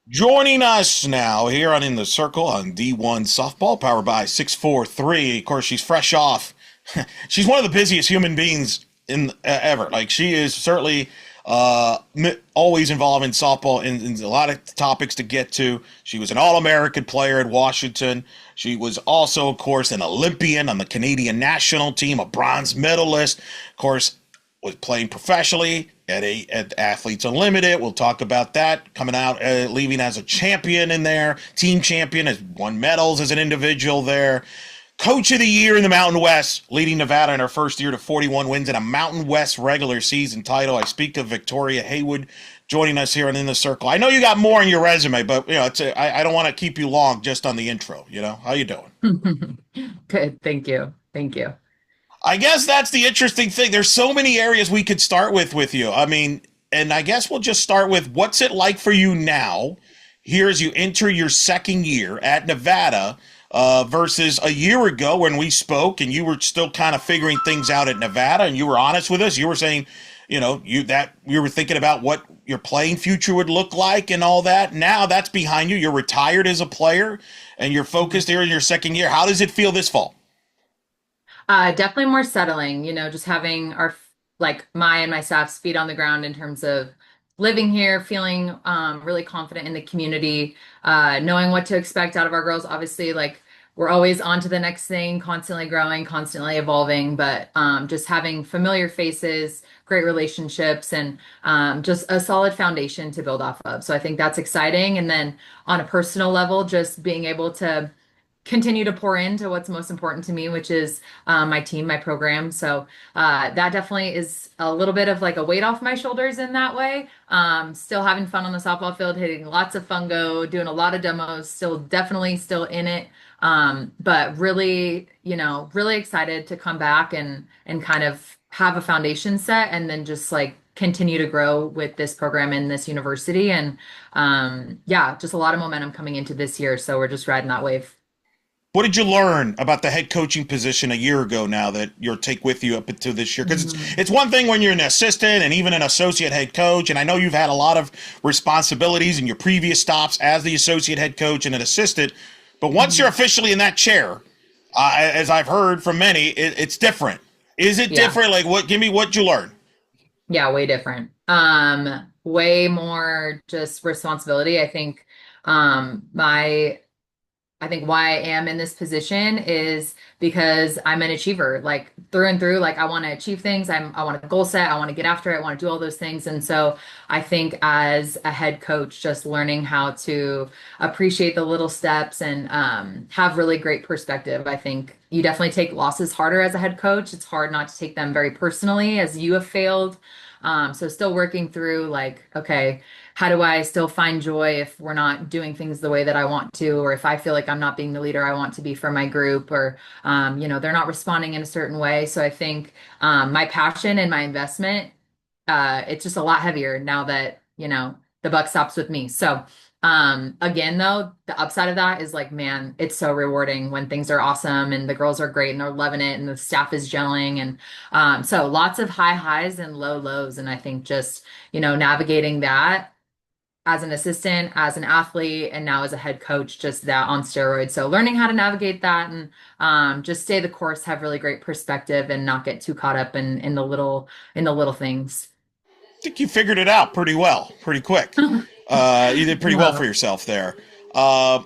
Joining us now here on In the Circle on D1 Softball, powered by 643. Of course, she's fresh off. She's one of the busiest human beings in ever. Like, she is certainly always involved in softball and a lot of topics to get to. She was an All-American player at Washington. She was also, of course, an Olympian on the Canadian national team, a bronze medalist. Of course, was playing professionally at Athletes Unlimited. We'll talk about that. Coming out, leaving as a champion in there, team champion, has won medals as an individual there. Coach of the Year in the Mountain West, leading Nevada in her first year to 41 wins and a Mountain West regular season title. I speak to Victoria Hayward, joining us here on In the Circle. I know you got more on your resume, but I don't want to keep you long just on the intro. How you doing? Good. Thank you. Thank you. I guess that's the interesting thing. There's so many areas we could start with you. I mean, and I guess we'll just start with what's it like for you now, here as you enter your second year at Nevada, versus a year ago when we spoke and you were still kind of figuring things out at Nevada, and you were honest with us. You were saying, you were thinking about what your playing future would look like and all that. Now that's behind you. You're retired as a player and you're focused here in your second year. How does it feel this fall? Definitely more settling, just having my and my staff's feet on the ground in terms of living here, feeling really confident in the community, knowing what to expect out of our girls. Obviously, like we're always on to the next thing, constantly growing, constantly evolving, but just having familiar faces, great relationships, and just a solid foundation to build off of. So I think that's exciting. And then on a personal level, just being able to continue to pour into what's most important to me, which is my team, my program. So that definitely is a little bit of like a weight off my shoulders in that way. Still having fun on the softball field, hitting lots of fungo, doing a lot of demos, still definitely still in it. But really, really excited to come back and kind of have a foundation set and then just like continue to grow with this program in this university. And yeah, just a lot of momentum coming into this year. So we're just riding that wave. What did you learn about the head coaching position a year ago now that you'll take with you up into this year? Because Mhm. it's one thing when you're an assistant and even an associate head coach, and I know you've had a lot of responsibilities in your previous stops as the associate head coach and an assistant, but once you're Mhm. officially in that chair, as I've heard from many, it's different. Is it Yeah. different? Like, what? Give me what you learned. Yeah, way different. Way more just responsibility. My I think why I am in this position is because I'm an achiever, like through and through. Like I want to achieve things. I want to goal set. I want to get after it. I want to do all those things. And so I think as a head coach, just learning how to appreciate the little steps and have really great perspective. I think you definitely take losses harder as a head coach. It's hard not to take them very personally as you have failed. So still working through like, okay, how do I still find joy if we're not doing things the way that I want to, or if I feel like I'm not being the leader I want to be for my group, or they're not responding in a certain way. So I think my passion and my investment, it's just a lot heavier now that, the buck stops with me. So again, though, the upside of that is like, man, it's so rewarding when things are awesome and the girls are great and they're loving it and the staff is gelling. And so lots of high highs and low lows. And I think just, navigating that as an assistant, as an athlete, and now as a head coach, just that on steroids. So learning how to navigate that and just stay the course, have really great perspective, and not get too caught up in the little things. I think you figured it out pretty well, pretty quick. You did pretty well for Well, yourself there. Uh,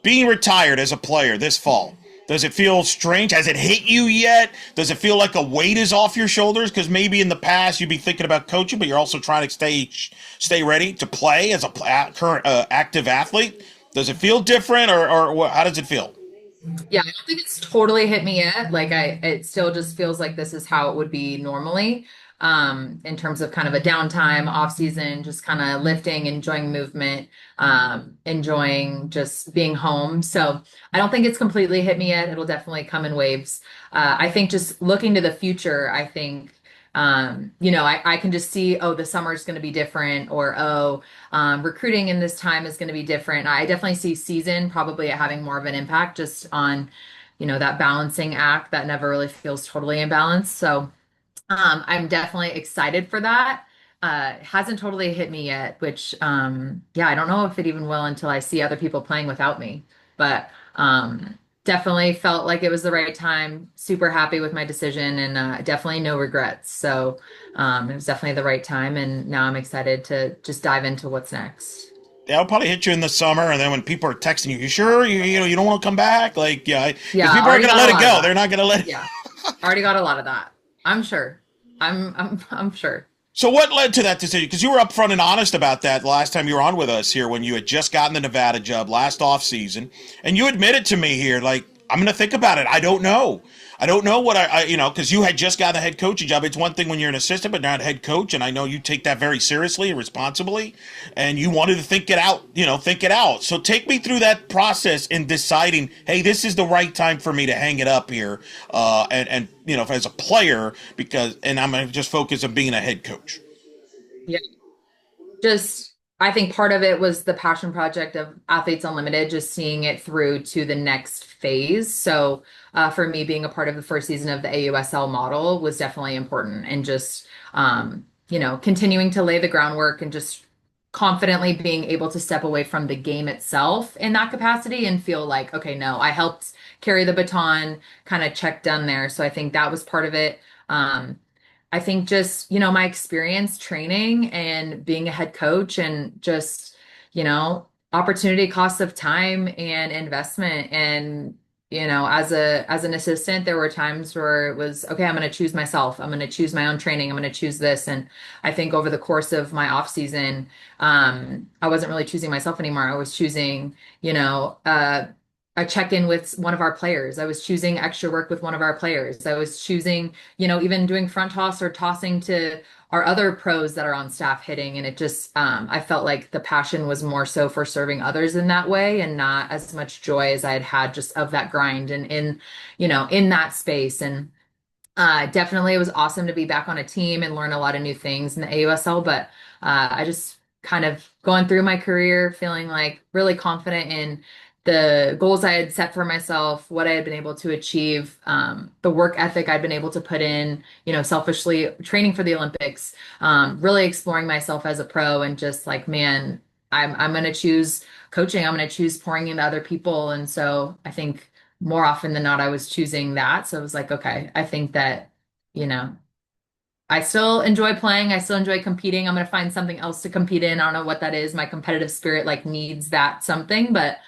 Being retired as a player this fall, does it feel strange? Has it hit you yet? Does it feel like a weight is off your shoulders? Because maybe in the past you'd be thinking about coaching, but you're also trying to stay ready to play as a current active athlete. Does it feel different, or how does it feel? yeah, I don't think it's totally hit me yet. It still just feels like this is how it would be normally, in terms of kind of a downtime, off season, just kind of lifting, enjoying movement, enjoying just being home. So I don't think it's completely hit me yet. It'll definitely come in waves. I think just looking to the future, I think, I can just see, oh, the summer is going to be different, or, oh, recruiting in this time is going to be different. I definitely see season probably having more of an impact just on, that balancing act that never really feels totally in balance. So I'm definitely excited for that. Hasn't totally hit me yet, which yeah, I don't know if it even will until I see other people playing without me. But definitely felt like it was the right time. Super happy with my decision and definitely no regrets. So it was definitely the right time, and now I'm excited to just dive into what's next. That'll probably hit you in the summer, and then when people are texting you, you sure you know you don't want to come back? Like, yeah, because Yeah, people aren't already going to got a let it lot of go. They're that. not going to let it. Yeah, already got a lot of that. I'm sure. I'm sure. So what led to that decision? Because you were upfront and honest about that the last time you were on with us here when you had just gotten the Nevada job last off season, and you admitted to me here, like, I'm going to think about it. I don't know. I don't know what you know, because you had just got the head coaching job. It's one thing when you're an assistant, but not a head coach, and I know you take that very seriously and responsibly, and you wanted to think it out, think it out. So take me through that process in deciding, hey, this is the right time for me to hang it up here, and as a player, and I'm going to just focus on being a head coach. Yeah. Just I think part of it was the passion project of Athletes Unlimited, just seeing it through to the next phase. So for me, being a part of the first season of the AUSL model was definitely important, and just continuing to lay the groundwork and just confidently being able to step away from the game itself in that capacity and feel like, okay, no, I helped carry the baton, kind of check done there. So I think that was part of it. I think just, my experience training and being a head coach and just, opportunity cost of time and investment. And, as an assistant, there were times where it was, okay, I'm going to choose myself. I'm going to choose my own training. I'm going to choose this. And I think over the course of my off season, I wasn't really choosing myself anymore. I was choosing, a check-in with one of our players. I was choosing extra work with one of our players. I was choosing, even doing front toss or tossing to our other pros that are on staff hitting. And it just, I felt like the passion was more so for serving others in that way and not as much joy as I had had just of that grind and in that space. And definitely, it was awesome to be back on a team and learn a lot of new things in the AUSL. But I just kind of going through my career feeling like really confident in the goals I had set for myself, what I had been able to achieve, the work ethic I'd been able to put in, selfishly training for the Olympics, really exploring myself as a pro, and just like, man, I'm going to choose coaching. I'm going to choose pouring into other people. And so I think more often than not, I was choosing that. So it was like, okay, I think that, you know, I still enjoy playing. I still enjoy competing. I'm going to find something else to compete in. I don't know what that is. My competitive spirit like needs that something, but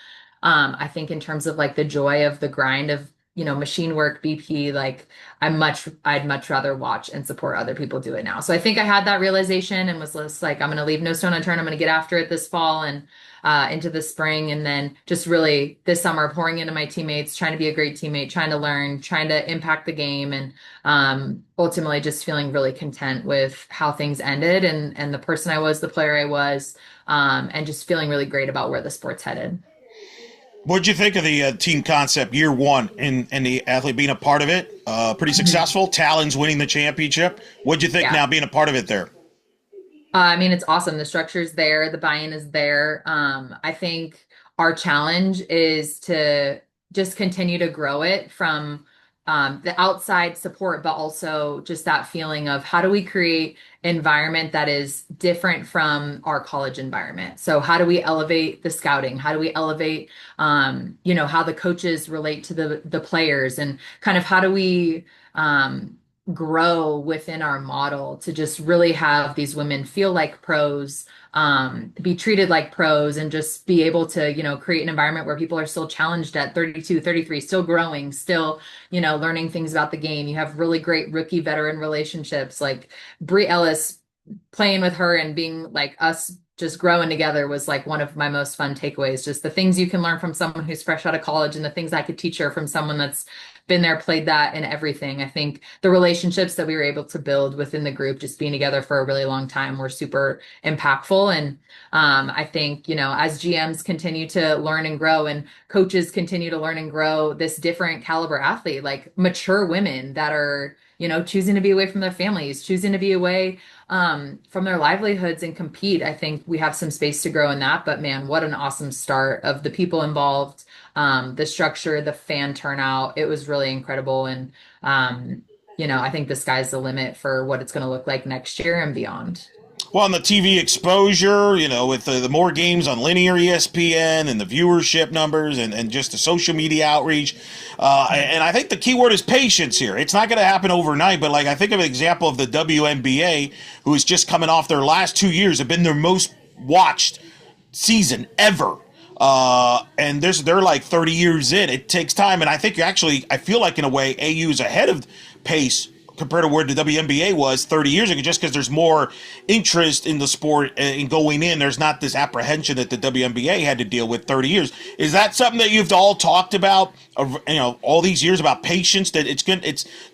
I think in terms of like the joy of the grind of, machine work, BP, like I'd much rather watch and support other people do it now. So I think I had that realization and was just like, I'm going to leave no stone unturned. I'm going to get after it this fall and into the spring. And then just really this summer pouring into my teammates, trying to be a great teammate, trying to learn, trying to impact the game, and ultimately just feeling really content with how things ended and the person I was, the player I was, and just feeling really great about where the sport's headed. What'd you think of the team concept year one and the athlete being a part of it? Pretty Mhm. successful. Talon's winning the championship. What'd you think Yeah. now being a part of it there? I mean, it's awesome. The structure's there, the buy-in is there. I think our challenge is to just continue to grow it from the outside support, but also just that feeling of how do we create environment that is different from our college environment. So how do we elevate the scouting? How do we elevate, how the coaches relate to the players, and kind of how do we grow within our model to just really have these women feel like pros, be treated like pros, and just be able to, create an environment where people are still challenged at 32, 33, still growing, still, learning things about the game. You have really great rookie veteran relationships like Brie Ellis, playing with her and being like us just growing together was like one of my most fun takeaways. Just the things you can learn from someone who's fresh out of college and the things I could teach her from someone that's been there, played that, and everything. I think the relationships that we were able to build within the group, just being together for a really long time, were super impactful. And I think, as GMs continue to learn and grow, and coaches continue to learn and grow, this different caliber athlete, like mature women that are, choosing to be away from their families, choosing to be away from their livelihoods and compete. I think we have some space to grow in that. But man, what an awesome start of the people involved, the structure, the fan turnout. It was really incredible. And, I think the sky's the limit for what it's going to look like next year and beyond. Well, on the TV exposure, with the more games on linear ESPN and the viewership numbers and just the social media outreach. And I think the key word is patience here. It's not going to happen overnight, but like I think of an example of the WNBA, who is just coming off their last 2 years, have been their most watched season ever. And they're like 30 years in. It takes time. And I think I feel like in a way, AU is ahead of pace compared to where the WNBA was 30 years ago, just because there's more interest in the sport and going in. There's not this apprehension that the WNBA had to deal with 30 years. Is that something that you've all talked about, all these years about patience, that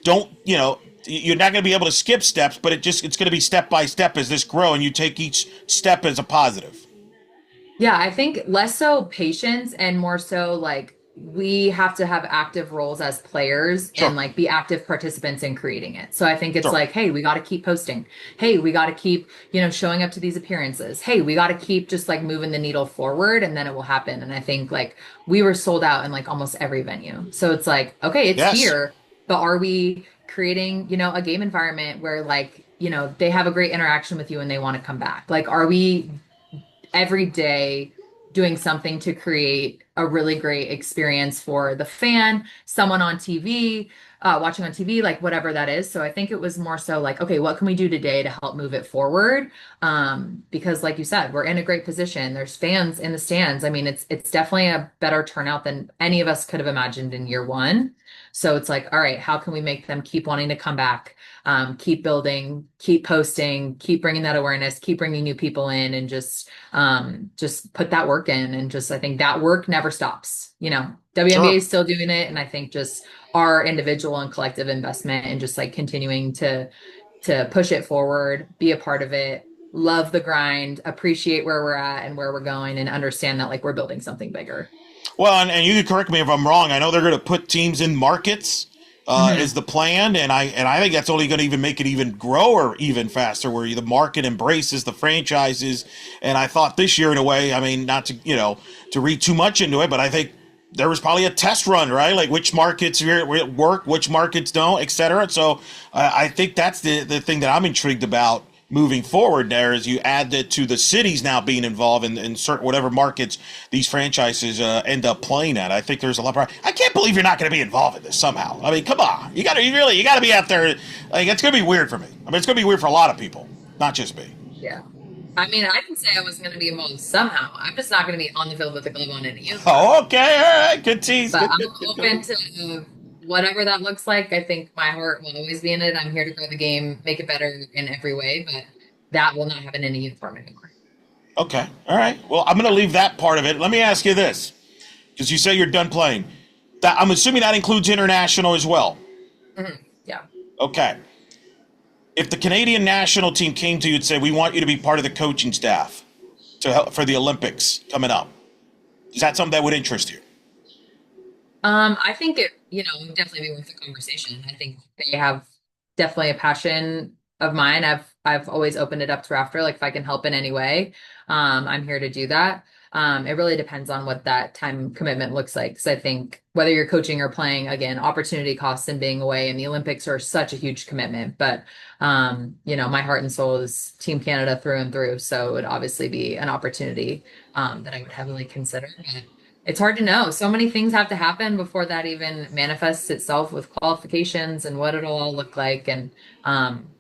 you're not going to be able to skip steps, but it's going to be step by step as this grow, and you take each step as a positive? Yeah, I think less so patience and more so like we have to have active roles as players Sure. and like be active participants in creating it. So I think it's Sure. like, hey, we got to keep posting. Hey, we got to keep, showing up to these appearances. Hey, we got to keep just like moving the needle forward and then it will happen. And I think like we were sold out in like almost every venue. So it's like, okay, it's Yes. here, but are we creating, a game environment where like, they have a great interaction with you and they want to come back? Like, are we every day doing something to create a really great experience for the fan, someone on TV, watching on TV, like whatever that is. So I think it was more so like, okay, what can we do today to help move it forward? Because like you said, we're in a great position. There's fans in the stands. I mean, it's definitely a better turnout than any of us could have imagined in year one. So it's like, all right, how can we make them keep wanting to come back? Keep building, keep posting, keep bringing that awareness, keep bringing new people in, and just put that work in. And just, I think that work never stops. WNBA Sure. is still doing it. And I think just our individual and collective investment and just like continuing to push it forward, be a part of it, love the grind, appreciate where we're at and where we're going, and understand that like we're building something bigger. Well, and you can correct me if I'm wrong. I know they're going to put teams in markets, Mhm. is the plan, and I think that's only going to even make it even grow or even faster, where the market embraces the franchises. And I thought this year, in a way, I mean, not to to read too much into it, but I think there was probably a test run, right? Like which markets work, which markets don't, et cetera. So I think that's the thing that I'm intrigued about moving forward. There is you add that to the cities now being involved in certain whatever markets these franchises end up playing at. I think there's a lot. I can't believe you're not going to be involved in this somehow. I mean, come on, you got to be out there. Like it's going to be weird for me. I mean, it's going to be weird for a lot of people, not just me. Yeah. I mean, I didn't say I wasn't going to be involved somehow. I'm just not going to be on the field with the glove on in a uniform. Oh, okay, all right, good tease. But Good, I'm good, good, open good. to whatever that looks like. I think my heart will always be in it. I'm here to grow the game, make it better in every way, but that will not happen in a uniform anymore. Okay, all right. Well, I'm going to leave that part of it. Let me ask you this, because you say you're done playing. I'm assuming that includes international as well. Yeah. Okay. If the Canadian national team came to you and said, "We want you to be part of the coaching staff to help for the Olympics coming up," is that something that would interest you? I think it, would definitely be worth a conversation. I think they have definitely a passion of mine. I've always opened it up to after, like if I can help in any way, I'm here to do that. It really depends on what that time commitment looks like. Because I think whether you're coaching or playing, again, opportunity costs and being away, and the Olympics are such a huge commitment. But my heart and soul is Team Canada through and through. So it would obviously be an opportunity that I would heavily consider. But it's hard to know. So many things have to happen before that even manifests itself with qualifications and what it'll all look like. And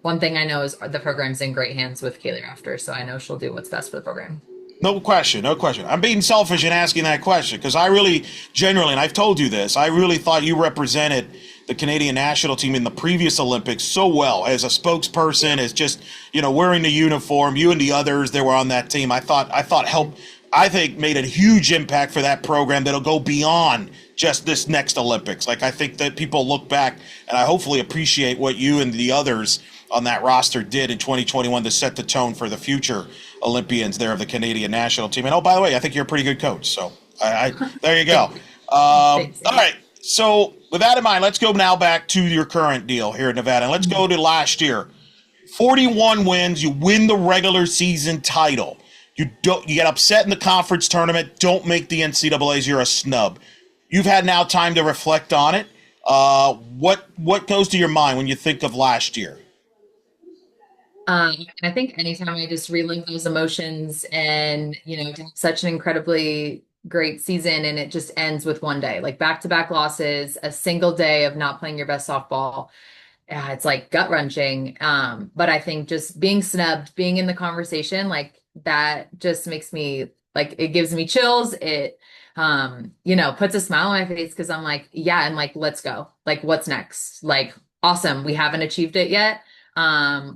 one thing I know is the program's in great hands with Kaylee Rafter, so I know she'll do what's best for the program. No question, no question. I'm being selfish in asking that question because I really, generally, and I've told you this, I really thought you represented the Canadian national team in the previous Olympics so well as a spokesperson, as just wearing the uniform. You and the others that were on that team, I thought helped. I think made a huge impact for that program that'll go beyond just this next Olympics. Like I think that people look back and I hopefully appreciate what you and the others on that roster did in 2021 to set the tone for the future Olympians there of the Canadian national team. And oh, by the way, I think you're a pretty good coach. So I there you go. Thanks. All right. So with that in mind, let's go now back to your current deal here in Nevada. And let's go to last year. 41 wins. You win the regular season title. You get upset in the conference tournament. Don't make the NCAAs. You're a snub. You've had now time to reflect on it. What goes to your mind when you think of last year? I think anytime I just relive those emotions and, to have such an incredibly great season and it just ends with one day, like back-to-back losses, a single day of not playing your best softball. Yeah, it's like gut wrenching. But I think just being snubbed, being in the conversation, like that just makes me like it gives me chills. It puts a smile on my face because I'm like, yeah, and like let's go. Like what's next? Like awesome. We haven't achieved it yet.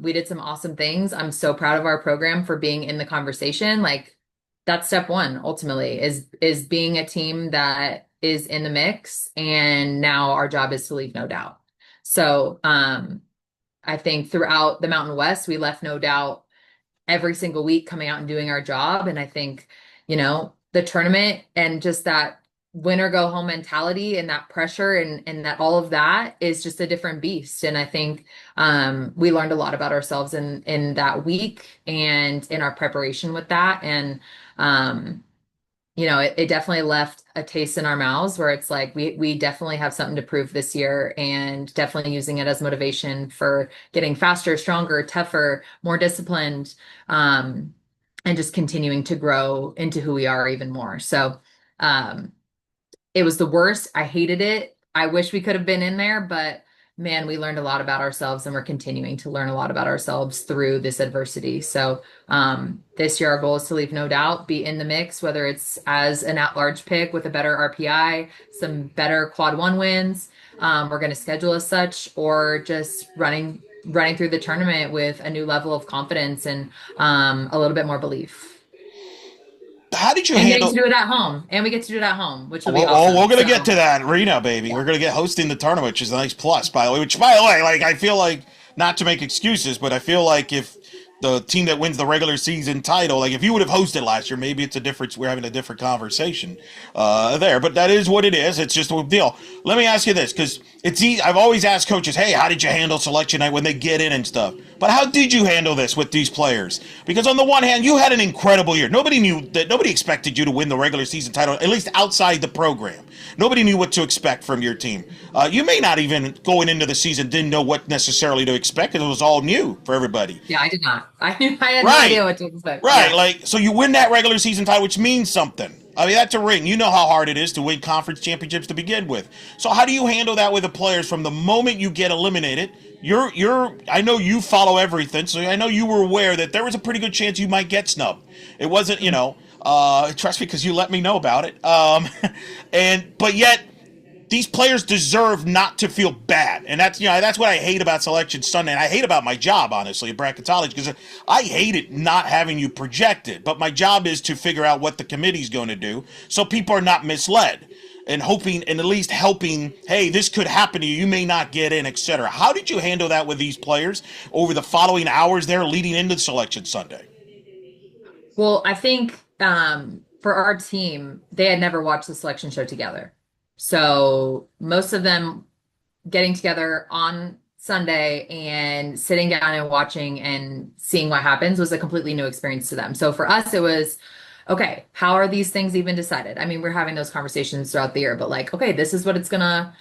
We did some awesome things. I'm so proud of our program for being in the conversation. Like that's step one ultimately is being a team that is in the mix. And now our job is to leave no doubt. So I think throughout the Mountain West, we left no doubt every single week coming out and doing our job. And I think, the tournament and just that win or go home mentality and that pressure and that all of that is just a different beast. And I think we learned a lot about ourselves in that week and in our preparation with that. And it definitely left a taste in our mouths where it's like we definitely have something to prove this year and definitely using it as motivation for getting faster, stronger, tougher, more disciplined, and just continuing to grow into who we are even more. So um, it was the worst. I hated it. I wish we could have been in there, but man, we learned a lot about ourselves and we're continuing to learn a lot about ourselves through this adversity. So this year, our goal is to leave no doubt, be in the mix, whether it's as an at-large pick with a better RPI, some better quad one wins. We're going to schedule as such, or just running through the tournament with a new level of confidence and a little bit more belief. How did you And getting to handle? do it at home. And we get to do it at home, which will be Well, we're awesome. gonna get So to that arena, baby. yeah. We're gonna get hosting the tournament, which is a nice plus, by the way. Which, by the way, like I feel like not to make excuses, but I feel like if the team that wins the regular season title, like if you would have hosted last year, maybe it's a difference. We're having a different conversation there, but that is what it is. It's just a deal. Let me ask you this, because it's easy. I've always asked coaches, "Hey, how did you handle selection night when they get in and stuff?" But how did you handle this with these players? Because on the one hand, you had an incredible year. Nobody knew that. Nobody expected you to win the regular season title, at least outside the program. Nobody knew what to expect from your team. You may not even going into the season didn't know what necessarily to expect because it was all new for everybody. Yeah, I did not. I had no Right. idea what to expect. Right. Yeah. Like, so you win that regular season title, which means something. I mean, that's a ring. You know how hard it is to win conference championships to begin with. So how do you handle that with the players from the moment you get eliminated? I know you follow everything, so I know you were aware that there was a pretty good chance you might get snubbed. It wasn't, trust me because you let me know about it. But yet these players deserve not to feel bad, and that's what I hate about Selection Sunday, and I hate about my job honestly at bracketology because I hate it not having you projected. But my job is to figure out what the committee's going to do, so people are not misled, and hoping and at least helping. Hey, this could happen to you. You may not get in, etc. How did you handle that with these players over the following hours there leading into Selection Sunday? Well, I think for our team, they had never watched the selection show together. So most of them getting together on Sunday and sitting down and watching and seeing what happens was a completely new experience to them. So for us, it was okay, how are these things even decided? I mean, we're having those conversations throughout the year, but like, okay, this is what it's gonna,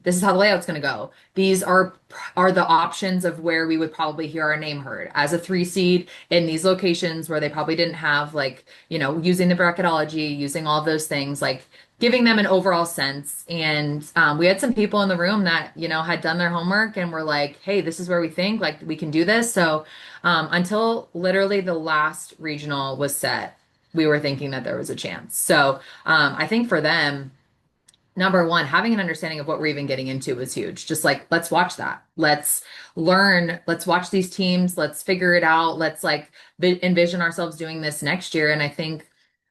this is how the layout's gonna go. These are the options of where we would probably hear our name heard as a 3 seed in these locations where they probably didn't have like, using the bracketology, using all of those things, like giving them an overall sense. And we had some people in the room that, had done their homework and were like, hey, this is where we think like we can do this. So until literally the last regional was set, we were thinking that there was a chance. So I think for them, number one, having an understanding of what we're even getting into was huge. Just like, let's watch that. Let's learn. Let's watch these teams. Let's figure it out. Let's like envision ourselves doing this next year. And I think,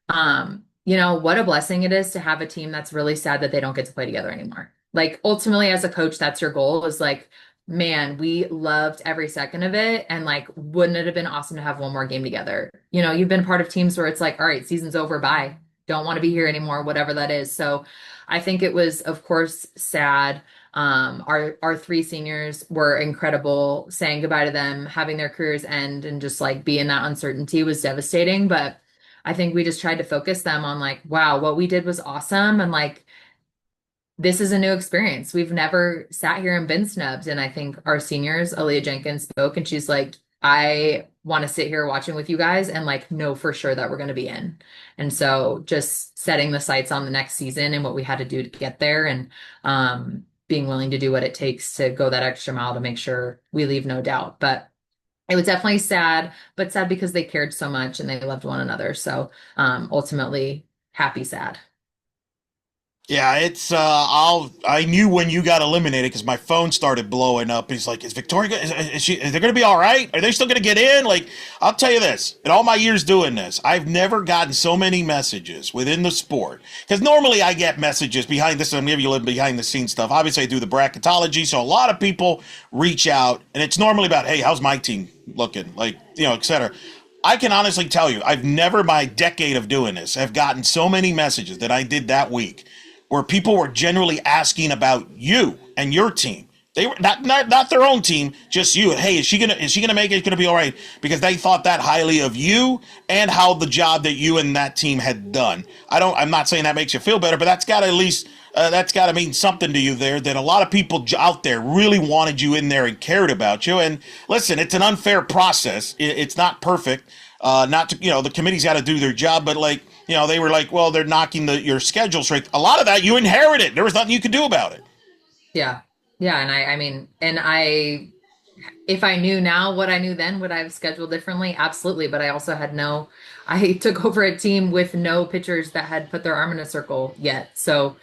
what a blessing it is to have a team that's really sad that they don't get to play together anymore. Like ultimately as a coach, that's your goal is like, man, we loved every second of it. And like, wouldn't it have been awesome to have one more game together? You've been part of teams where it's like, all right, season's over. Bye. Don't want to be here anymore, whatever that is. So I think it was, of course, sad. Our 3 seniors were incredible. Saying goodbye to them, having their careers end, and just like be in that uncertainty was devastating. But I think we just tried to focus them on like, wow, what we did was awesome, and like this is a new experience. We've never sat here and been snubbed. And I think our seniors, Aaliyah Jenkins spoke, and she's like, I want to sit here watching with you guys and like know for sure that we're going to be in. And so just setting the sights on the next season and what we had to do to get there, and being willing to do what it takes to go that extra mile to make sure we leave no doubt. But it was definitely sad, but sad because they cared so much and they loved one another. So ultimately happy, sad. Yeah, it's I knew when you got eliminated because my phone started blowing up. He's like, "Is Victoria? Is they going to be all right? Are they still going to get in?" Like, I'll tell you this: in all my years doing this, I've never gotten so many messages within the sport. Because normally I get messages behind this. I'm giving you a little behind the scenes stuff. Obviously, I do the bracketology, so a lot of people reach out, and it's normally about, "Hey, how's my team looking?" Like, etc. I can honestly tell you, I've never, my decade of doing this, have gotten so many messages that I did that week where people were generally asking about you and your team. They were not their own team, just you. Hey, is she gonna make it? Gonna be all right? Because they thought that highly of you and how the job that you and that team had done. I'm not saying that makes you feel better, but that's got to at least that's got to mean something to you there. That a lot of people out there really wanted you in there and cared about you. And listen, it's an unfair process. It's not perfect. Not to, the committee's got to do their job, but like, they were like, well, they're knocking your schedule straight. A lot of that you inherited. There was nothing you could do about it. Yeah. Yeah. And I mean, and if I knew now what I knew then, would I have scheduled differently? Absolutely. But I also had I took over a team with no pitchers that had put their arm in a circle yet. So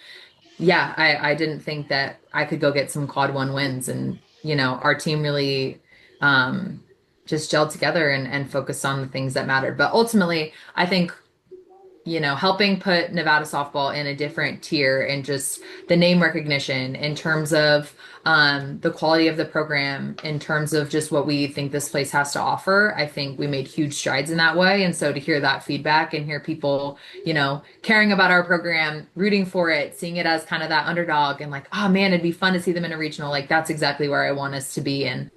yeah, I didn't think that I could go get some quad one wins. And, our team really just gelled together and focused on the things that mattered. But ultimately, I think helping put Nevada softball in a different tier and just the name recognition in terms of the quality of the program, in terms of just what we think this place has to offer. I think we made huge strides in that way. And so to hear that feedback and hear people, caring about our program, rooting for it, seeing it as kind of that underdog and like, oh man, it'd be fun to see them in a regional. Like that's exactly where I want us to be. And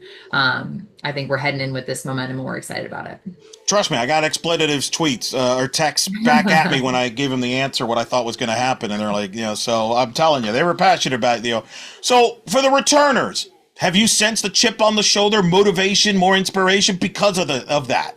I think we're heading in with this momentum and we're excited about it. Trust me, I got expletives tweets or texts back at me when I gave them the answer what I thought was going to happen, and they're like, so I'm telling you, they were passionate about it. So for the returners, have you sensed the chip on the shoulder, motivation, more inspiration because of that?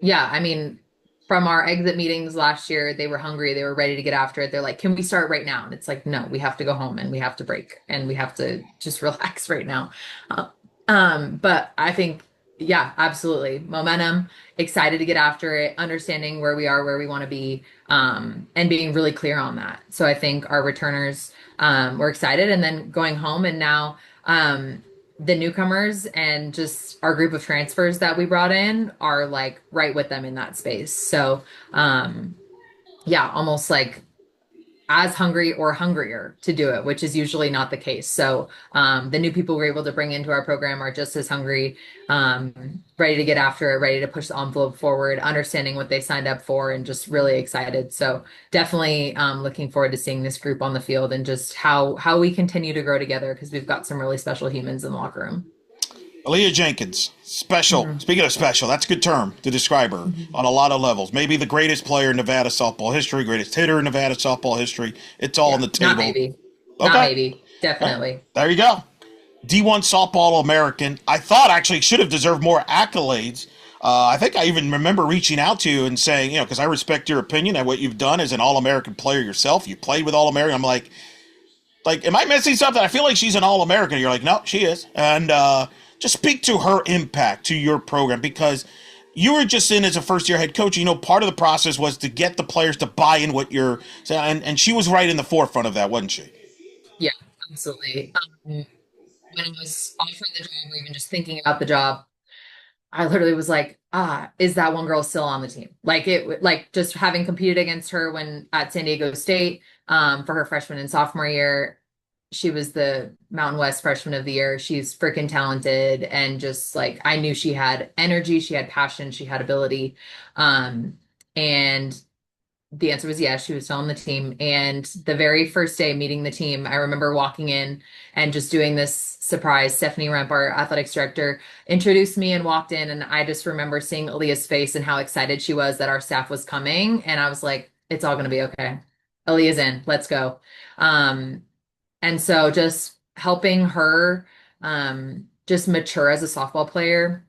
Yeah, I mean, from our exit meetings last year, they were hungry, they were ready to get after it. They're like, "Can we start right now?" And it's like, "No, we have to go home and we have to break and we have to just relax right now." Uh, but I think, yeah, absolutely. Momentum, excited to get after it, understanding where we are, where we want to be, and being really clear on that. So I think our returners were excited, and then going home and now the newcomers and just our group of transfers that we brought in are like right with them in that space. So, yeah, almost like as hungry or hungrier to do it, which is usually not the case. So, the new people we're able to bring into our program are just as hungry, ready to get after it, ready to push the envelope forward, understanding what they signed up for, and just really excited. So, definitely looking forward to seeing this group on the field and just how we continue to grow together because we've got some really special humans in the locker room. Aaliyah Jenkins, special. Mhm. Speaking of special, that's a good term to describe her Mhm. on a lot of levels. Maybe the greatest player in Nevada softball history, greatest hitter in Nevada softball history. It's all on Yeah, the not table. maybe, not Okay. maybe, Yeah. definitely. There you go. D1 softball American. I thought actually should have deserved more accolades. I think I even remember reaching out to you and saying, because I respect your opinion and what you've done as an All American player yourself. You played with All American. I'm like, am I missing something? I feel like she's an All American. You're like, no, she is. And just speak to her impact to your program because you were just in as a first year head coach. Part of the process was to get the players to buy in what you're saying. And she was right in the forefront of that, wasn't she? Yeah, absolutely. When I was offered the job or even just thinking about the job, I literally was like, is that one girl still on the team? Like just having competed against her when at San Diego State, for her freshman and sophomore year, she was the Mountain West freshman of the year. She's freaking talented. And just like, I knew she had energy, she had passion, she had ability. And the answer was yes, she was still on the team. And the very first day meeting the team, I remember walking in and just doing this surprise. Stephanie Remp, our athletics director, introduced me and walked in. And I just remember seeing Aaliyah's face and how excited she was that our staff was coming. And I was like, it's all going to be okay. Aaliyah's in. Let's go. Um, and so just helping her just mature as a softball player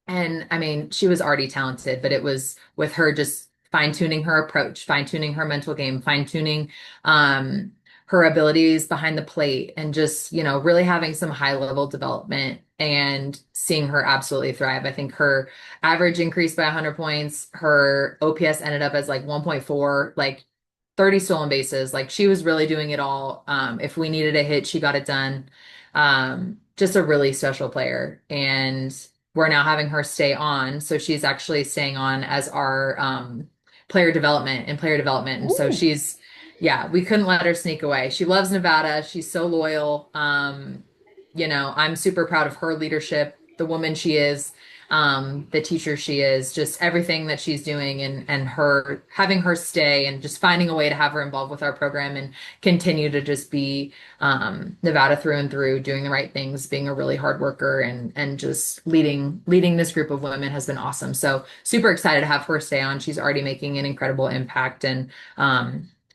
And I mean, she was already talented, but it was with her just fine-tuning her approach, fine-tuning her mental game, fine-tuning um, her abilities behind the plate, and just, really having some high-level development and seeing her absolutely thrive. I think her average increased by 100 points. Her OPS ended up as like 1.4, like 30 stolen bases. Like she was really doing it all. If we needed a hit, she got it done. Just a really special player. And we're now having her stay on. So she's actually staying on as our player development. And so Ooh. yeah, we couldn't let her sneak away. She loves Nevada. She's so loyal. I'm super proud of her leadership, the woman she is, the teacher she is, just everything that she's doing, and her having her stay and just finding a way to have her involved with our program and continue to just be Nevada through and through, doing the right things, being a really hard worker, and just leading this group of women has been awesome. So super excited to have her stay on. She's already making an incredible impact, and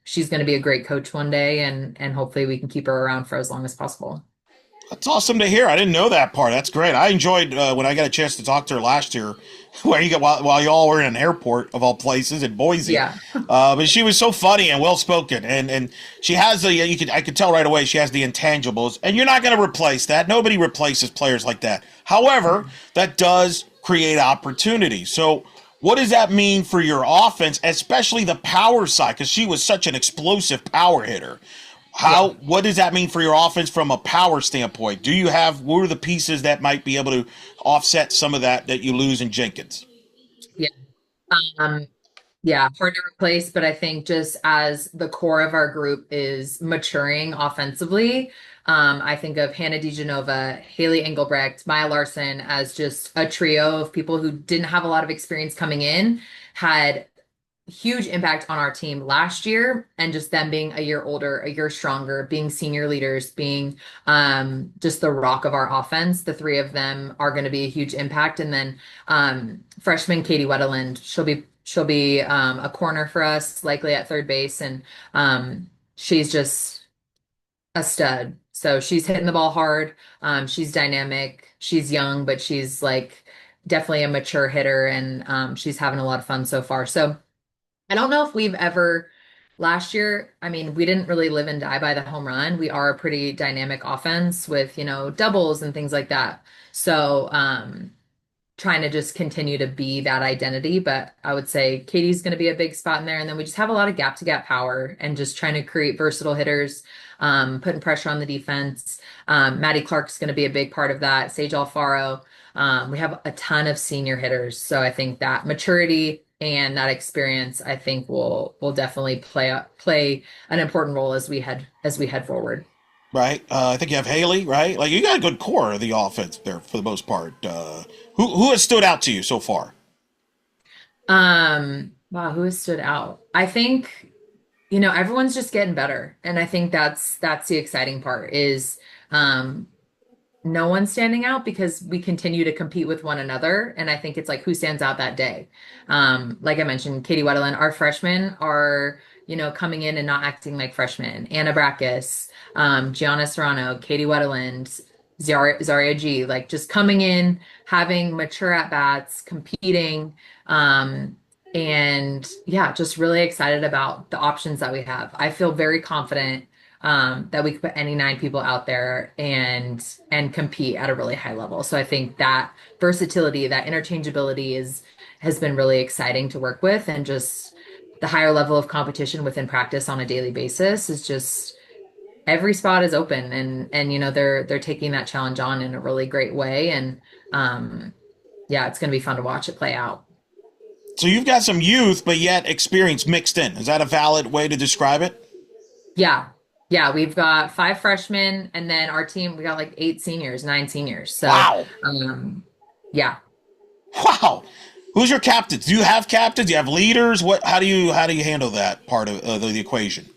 she's going to be a great coach one day, and hopefully we can keep her around for as long as possible. That's awesome to hear. I didn't know that part. That's great. I enjoyed when I got a chance to talk to her last year, where you got while y'all were in an airport of all places in Boise. Yeah. But she was so funny and well spoken, and she has the I could tell right away she has the intangibles, and you're not going to replace that. Nobody replaces players like that. However, that does create opportunity. So. What does that mean for your offense, especially the power side? Because she was such an explosive power hitter. Yeah. What does that mean for your offense from a power standpoint? What are the pieces that might be able to offset some of that you lose in Jenkins? Yeah. Um, Yeah, hard to replace, but I think just as the core of our group is maturing offensively, I think of Hannah DeGenova, Haley Engelbrecht, Maya Larson as just a trio of people who didn't have a lot of experience coming in, had huge impact on our team last year, and just them being a year older, a year stronger, being senior leaders, being just the rock of our offense. The three of them are going to be a huge impact. And then freshman Katie Wetterland, she'll be a corner for us, likely at third base, and she's just a stud. So she's hitting the ball hard. She's dynamic. She's young, but she's like definitely a mature hitter, and she's having a lot of fun so far. So I don't know if we've ever last year, I mean, we didn't really live and die by the home run. We are a pretty dynamic offense with, doubles and things like that. So, trying to just continue to be that identity. But I would say Katie's going to be a big spot in there. And then we just have a lot of gap to gap power and just trying to create versatile hitters, putting pressure on the defense. Maddie Clark's going to be a big part of that. Sage Alfaro. We have a ton of senior hitters. So I think that maturity and that experience, I think will definitely play an important role as we head forward. Right? I think you have Haley, right? Like you got a good core of the offense there for the most part. Who has stood out to you so far? Wow, who has stood out? I think, everyone's just getting better. And I think that's the exciting part is um no one's standing out because we continue to compete with one another. And I think it's like who stands out that day. Like I mentioned, Katie Wetterland, our freshmen are, coming in and not acting like freshmen. Anna Brackus, Gianna Serrano, Katie Wetterland, Zaria G, like just coming in, having mature at bats, competing. Um, and yeah, just really excited about the options that we have. I feel very confident that we could put any nine people out there and compete at a really high level. So I think that versatility, that interchangeability has been really exciting to work with, and just the higher level of competition within practice on a daily basis is just every spot is open, and they're taking that challenge on in a really great way, and um yeah, it's going to be fun to watch it play out. So you've got some youth, but yet experience mixed in. Is that a valid way to describe it? Yeah. Yeah, we've got five freshmen, and then our team, we got like eight seniors, nine seniors. So, Wow. yeah. Wow. Who's your captains? Do you have captains? Do you have leaders? How do you handle that part of the equation?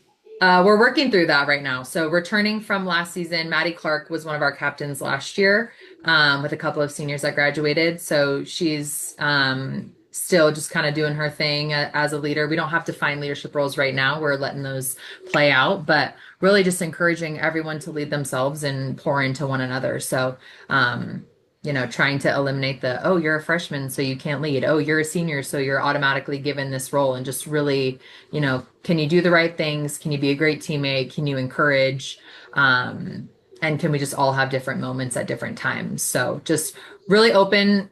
We're working through that right now. So, returning from last season, Maddie Clark was one of our captains last year, with a couple of seniors that graduated. So, she's still just kind of doing her thing as a leader. We don't have to find leadership roles right now. We're letting those play out, but really just encouraging everyone to lead themselves and pour into one another. So, trying to eliminate the, oh, you're a freshman, so you can't lead. Oh, you're a senior, so you're automatically given this role. And just really, can you do the right things? Can you be a great teammate? Can you encourage? Um, and can we just all have different moments at different times? So just really open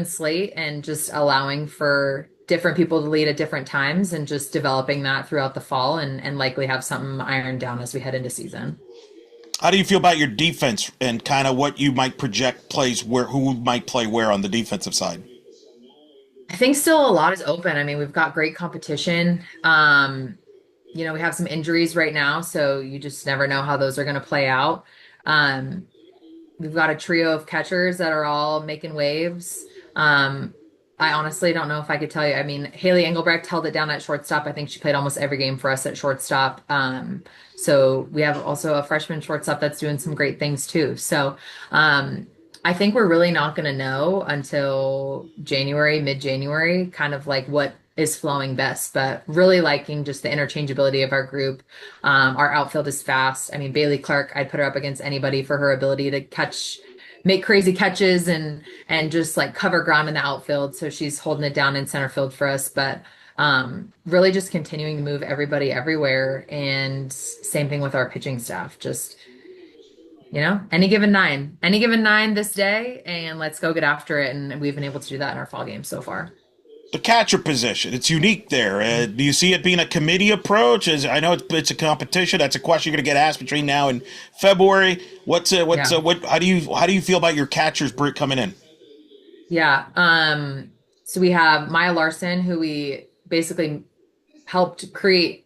slate and just allowing for different people to lead at different times and just developing that throughout the fall and likely have something ironed down as we head into season. How do you feel about your defense and kind of what you might project plays where, who might play where on the defensive side? I think still a lot is open. I mean, we've got great competition. We have some injuries right now, so you just never know how those are going to play out. Um, we've got a trio of catchers that are all making waves. Um, I honestly don't know if I could tell you. I mean, Haley Engelbrecht held it down at shortstop. I think she played almost every game for us at shortstop. So we have also a freshman shortstop that's doing some great things too. So um, I think we're really not going to know until January, mid-January, kind of like what is flowing best, but really liking just the interchangeability of our group. Our outfield is fast. I mean, Bailey Clark, I'd put her up against anybody for her ability to make crazy catches and just like cover ground in the outfield. So she's holding it down in center field for us, but really just continuing to move everybody everywhere. And same thing with our pitching staff. Just, any given nine this day, and let's go get after it. And we've been able to do that in our fall game so far. The catcher position, it's unique there. Do you see it being a committee approach? As I know it's a competition. That's a question you're going to get asked between now and February. Yeah. How do you feel about your catchers coming in? Yeah. So we have Maya Larson, who we basically helped create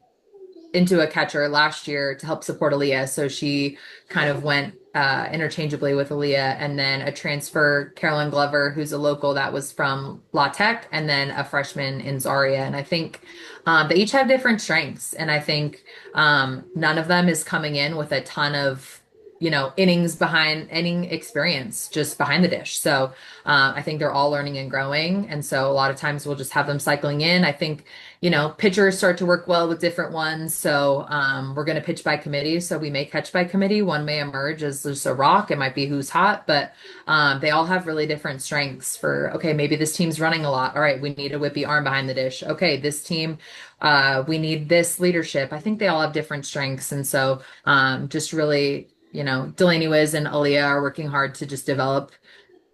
into a catcher last year to help support Aaliyah. So she kind of went interchangeably with Aaliyah, and then a transfer, Carolyn Glover, who's a local that was from La Tech, and then a freshman in Zaria. And I think they each have different strengths. And I think none of them is coming in with a ton of inning experience just behind the dish. So I think they're all learning and growing. And so a lot of times we'll just have them cycling in. I think pitchers start to work well with different ones. So we're going to pitch by committee. So we may catch by committee. One may emerge as just a rock. It might be who's hot, but they all have really different strengths for, okay, maybe this team's running a lot. All right, we need a whippy arm behind the dish. Okay, this team, we need this leadership. I think they all have different strengths. And so just really, Delaney Wiz and Aaliyah are working hard to just develop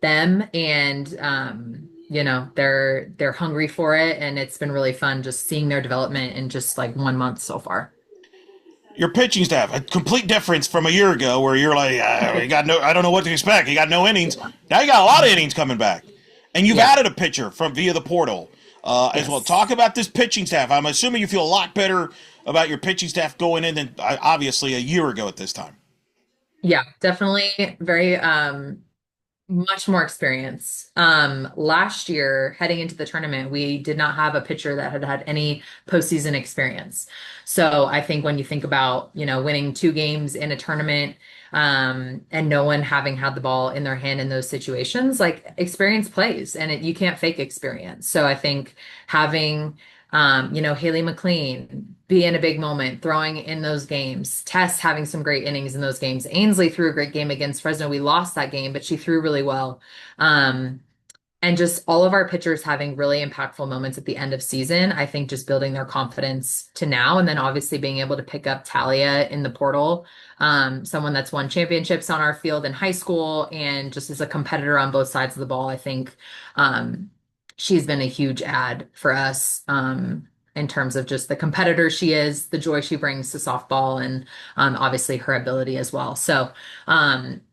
them and they're hungry for it, and it's been really fun just seeing their development in just like 1 month so far. Your pitching staff, a complete difference from a year ago, where you're like, you got no, I don't know what to expect. You got no innings. Now you got a lot of innings coming back, and you've Yeah. added a pitcher from via the portal as well. Yes. Talk about this pitching staff. I'm assuming you feel a lot better about your pitching staff going in than obviously a year ago at this time. Yeah, definitely very much more experience. Last year, heading into the tournament, we did not have a pitcher that had had any postseason experience. So I think when you think about, winning two games in a tournament, and no one having had the ball in their hand in those situations, like experience plays, and you can't fake experience. So I think having, Haley McLean be in a big moment, throwing in those games. Tess having some great innings in those games. Ainsley threw a great game against Fresno. We lost that game, but she threw really well. Um, and just all of our pitchers having really impactful moments at the end of season, I think just building their confidence to now, and then obviously being able to pick up Talia in the portal, someone that's won championships on our field in high school and just is a competitor on both sides of the ball. I think she's been a huge add for us. In terms of just the competitor she is, the joy she brings to softball, and obviously her ability as well. So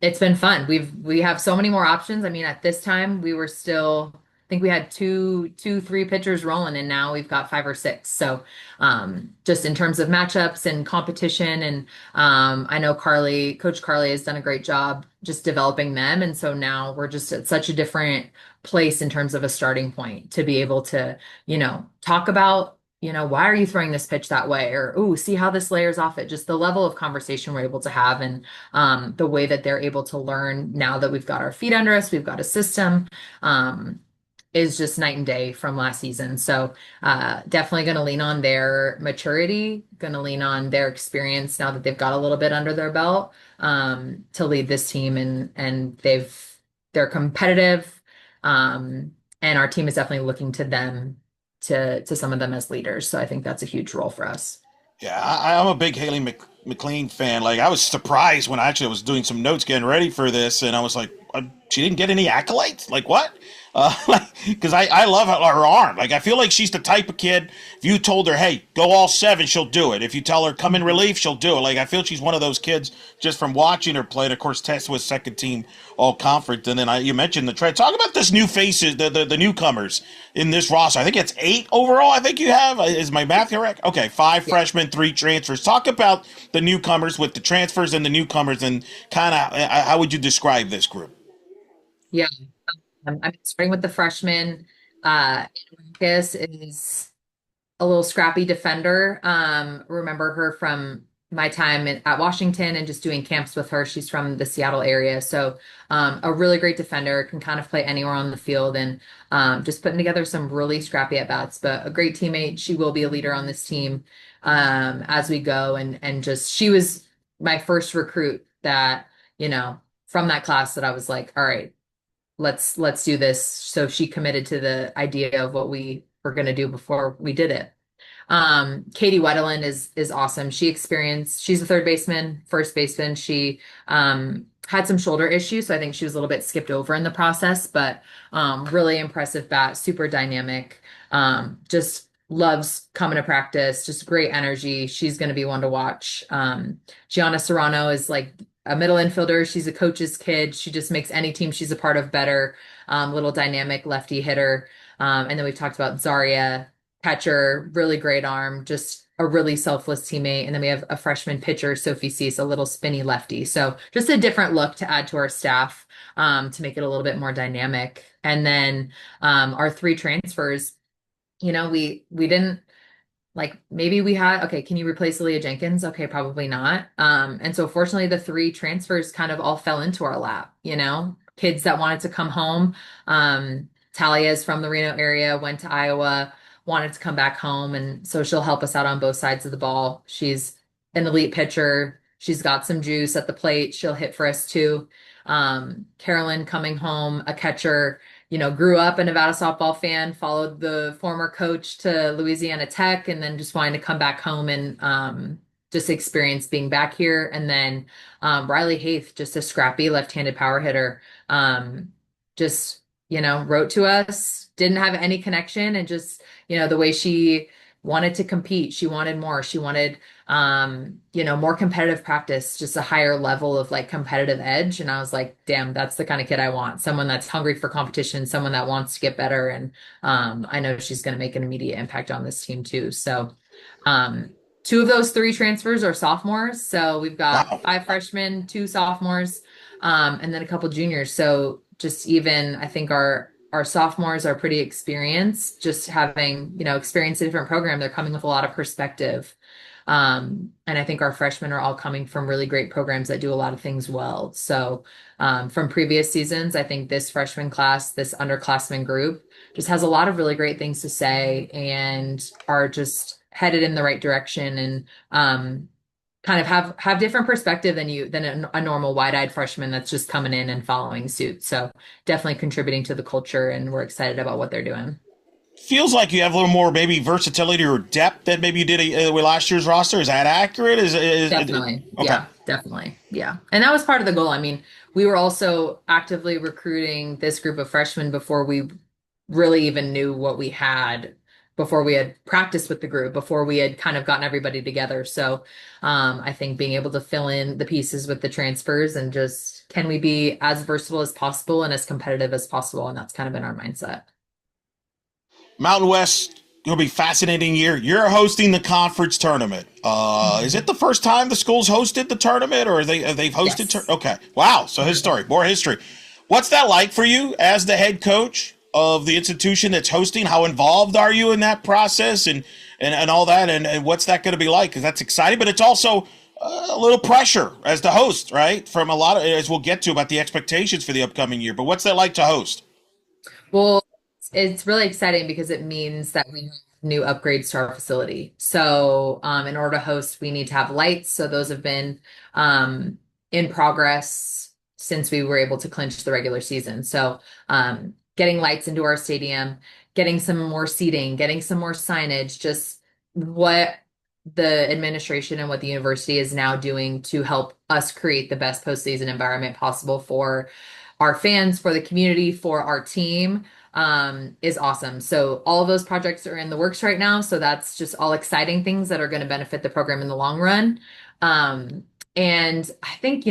it's been fun. We have so many more options. I mean, at this time we were still, I think we had three pitchers rolling, and now we've got five or six. So just in terms of matchups and competition, and I know Coach Carly has done a great job just developing them, and so now we're just at such a different place in terms of a starting point to be able to, talk about, why are you throwing this pitch that way? Or, ooh, see how this layers off it. Just the level of conversation we're able to have, and the way that they're able to learn now that we've got our feet under us, we've got a system, is just night and day from last season. So definitely going to lean on their maturity, going to lean on their experience now that they've got a little bit under their belt, to lead this team. And they're competitive. And our team is definitely looking to them to some of them as leaders. So I think that's a huge role for us. Yeah, I'm a big Haley McLean fan. Like, I was surprised when I actually was doing some notes getting ready for this, and I was like, she didn't get any accolades? Like, what? Like, because I love her arm. Like, I feel like she's the type of kid, if you told her, hey, go all seven, she'll do it. If you tell her, come in relief, she'll do it. Like, I feel she's one of those kids just from watching her play. And of course, Tess was second team all conference. And then you mentioned the trade. Talk about this new faces, the newcomers in this roster. I think it's 8 overall, I think you have. Is my math correct? Okay, 5 Yeah. freshmen, 3 transfers. Talk about the newcomers with the transfers and the newcomers, and kind of how would you describe this group? Yeah. I'm starting with the freshman. Marcus is a little scrappy defender. Remember her from my time at Washington and just doing camps with her. She's from the Seattle area. So a really great defender, can kind of play anywhere on the field and just putting together some really scrappy at bats, but a great teammate. She will be a leader on this team as we go. And just she was my first recruit that, from that class that I was like, all right, let's do this. So she committed to the idea of what we were going to do before we did it. Katie Wetterland is awesome. She's a third baseman, first baseman. She had some shoulder issues, so I think she was a little bit skipped over in the process, but really impressive bat, super dynamic. Just loves coming to practice, just great energy. She's going to be one to watch. Gianna Serrano is like a middle infielder. She's a coach's kid. She just makes any team she's a part of better. Little dynamic lefty hitter. And then we've talked about Zaria, catcher, really great arm, just a really selfless teammate. And then we have a freshman pitcher, Sophie Cease, a little spinny lefty. So just a different look to add to our staff to make it a little bit more dynamic. And then our 3 transfers, we didn't like maybe we had, okay, can you replace Leah Jenkins? Okay, probably not. And so fortunately the 3 transfers kind of all fell into our lap, kids that wanted to come home. Talia is from the Reno area, went to Iowa, wanted to come back home. And so she'll help us out on both sides of the ball. She's an elite pitcher. She's got some juice at the plate. She'll hit for us too. Carolyn coming home, a catcher, grew up a Nevada softball fan, followed the former coach to Louisiana Tech, and then just wanted to come back home and just experience being back here. And then Riley Haith, just a scrappy left-handed power hitter, just, wrote to us, didn't have any connection, and just, the way she wanted to compete, she wanted more. She wanted, more competitive practice, just a higher level of like competitive edge. And I was like, damn, that's the kind of kid I want. Someone that's hungry for competition, someone that wants to get better. And I know she's going to make an immediate impact on this team too. So 2 of those 3 transfers are sophomores. So we've got Wow. 5 freshmen, 2 sophomores, and then a couple juniors. So just even, I think our sophomores are pretty experienced, just having, experienced a different program. They're coming with a lot of perspective. And I think our freshmen are all coming from really great programs that do a lot of things well. So from previous seasons, I think this freshman class, this underclassmen group, just has a lot of really great things to say and are just headed in the right direction and kind of have different perspective than a normal wide-eyed freshman that's just coming in and following suit. So definitely contributing to the culture, and we're excited about what they're doing. Feels like you have a little more maybe versatility or depth than maybe you did with last year's roster. Is that accurate? Definitely. Okay? Yeah, definitely. Yeah. And that was part of the goal. I mean, we were also actively recruiting this group of freshmen before we really even knew what we had, before we had practiced with the group, before we had kind of gotten everybody together. So I think being able to fill in the pieces with the transfers and just can we be as versatile as possible and as competitive as possible? And that's kind of been our mindset. Mountain West going to be a fascinating year. You're hosting the conference tournament. Is it the first time the school's hosted the tournament, or they've hosted? Yes. Okay, wow. So history, more history. What's that like for you as the head coach of the institution that's hosting? How involved are you in that process and all that? And what's that going to be like? Because that's exciting, but it's also a little pressure as the host, right? From a lot of, as we'll get to, about the expectations for the upcoming year. But what's that like to host? Well, it's really exciting because it means that we have new upgrades to our facility. So, in order to host, we need to have lights. So those have been in progress since we were able to clinch the regular season. So, getting lights into our stadium, getting some more seating, getting some more signage, just what the administration and what the university is now doing to help us create the best postseason environment possible for our fans, for the community, for our team, is awesome. So all of those projects are in the works right now. So that's just all exciting things that are going to benefit the program in the long run. And I think,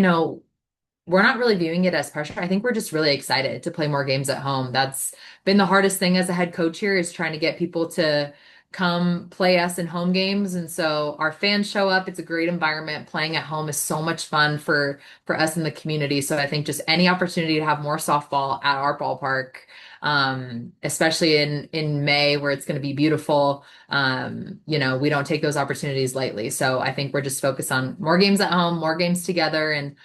we're not really viewing it as pressure. I think we're just really excited to play more games at home. That's been the hardest thing as a head coach here, is trying to get people to come play us in home games. And so our fans show up. It's a great environment. Playing at home is so much fun for us in the community. So I think just any opportunity to have more softball at our ballpark, especially in May where it's going to be beautiful. We don't take those opportunities lightly. So I think we're just focused on more games at home, more games together, and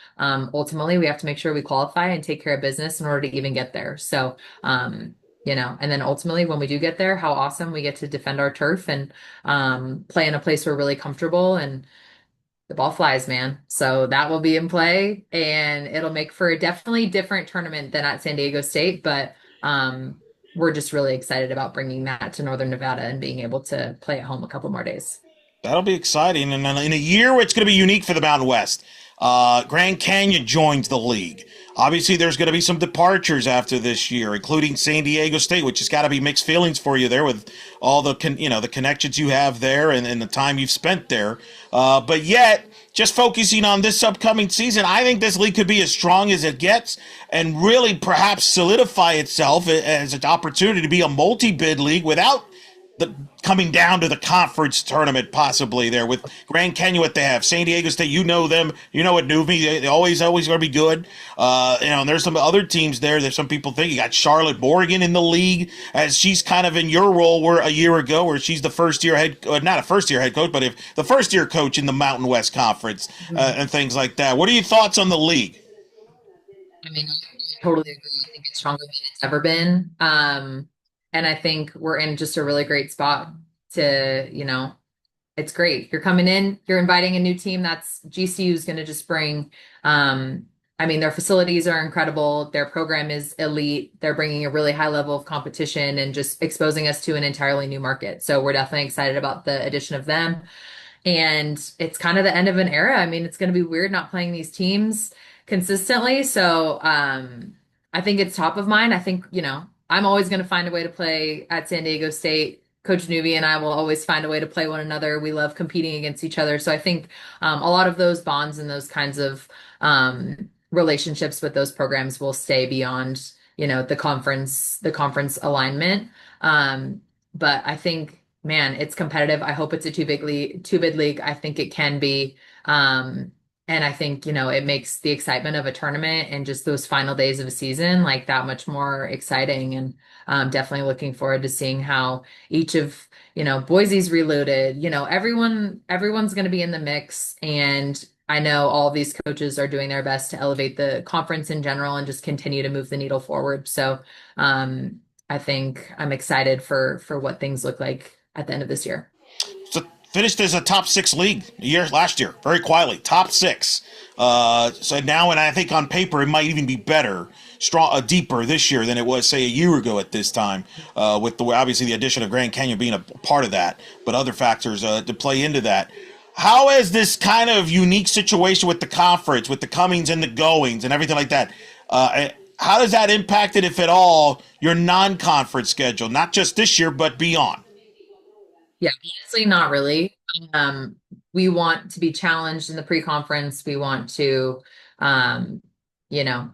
ultimately we have to make sure we qualify and take care of business in order to even get there. So, and then ultimately when we do get there, how awesome we get to defend our turf and play in a place we're really comfortable, and the ball flies, man. So that will be in play, and it'll make for a definitely different tournament than at San Diego State. But we're just really excited about bringing that to Northern Nevada and being able to play at home a couple more days. That'll be exciting. And then in a year where it's going to be unique for the Mountain West, Grand Canyon joins the league. Obviously, there's going to be some departures after this year, including San Diego State, which has got to be mixed feelings for you there with all the the connections you have there and the time you've spent there. But yet, just focusing on this upcoming season, I think this league could be as strong as it gets and really perhaps solidify itself as an opportunity to be a multi-bid league without the coming down to the conference tournament possibly there with Grand Canyon. What they have, San Diego State, you know them, you know what Newbie, they always going to be good. And there's some other teams there that some people think. You got Charlotte Morgan in the league, as she's kind of in your role where a year ago, where she's the first year not a first year head coach, but if the first year coach in the Mountain West Conference, and things like that. What are your thoughts on the league? I mean, I totally agree. I think it's stronger than it's ever been. And I think we're in just a really great spot to, it's great. You're coming in, you're inviting a new team. That's GCU is going to just bring, their facilities are incredible. Their program is elite. They're bringing a really high level of competition and just exposing us to an entirely new market. So we're definitely excited about the addition of them. And it's kind of the end of an era. I mean, it's going to be weird not playing these teams consistently. So I think it's top of mind. I think, I'm always going to find a way to play at San Diego State. Coach Newby and I will always find a way to play one another. We love competing against each other. So I think a lot of those bonds and those kinds of relationships with those programs will stay beyond, the conference alignment. But I think, man, it's competitive. I hope it's a two bid league. I think it can be. And I think, it makes the excitement of a tournament and just those final days of a season like that much more exciting. And definitely looking forward to seeing how each of, Boise's reloaded, everyone's going to be in the mix. And I know all of these coaches are doing their best to elevate the conference in general and just continue to move the needle forward. So I think I'm excited for what things look like at the end of this year. So finished as a top six league last year, very quietly, top six. So now, and I think on paper it might even be better, deeper this year than it was, say, a year ago at this time. With obviously the addition of Grand Canyon being a part of that, but other factors to play into that. How has this kind of unique situation with the conference, with the comings and the goings and everything like that, how does that impact it, if at all, your non-conference schedule, not just this year but beyond? Yeah, honestly, not really. We want to be challenged in the pre-conference. We want to, you know,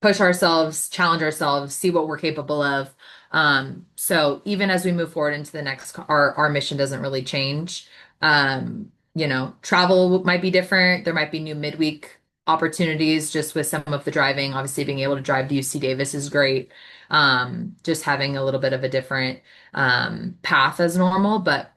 push ourselves, challenge ourselves, see what we're capable of. So even as we move forward into the next, our mission doesn't really change. Travel might be different. There might be new midweek opportunities just with some of the driving. Obviously, being able to drive to UC Davis is great. Just having a little bit of a different path as normal, but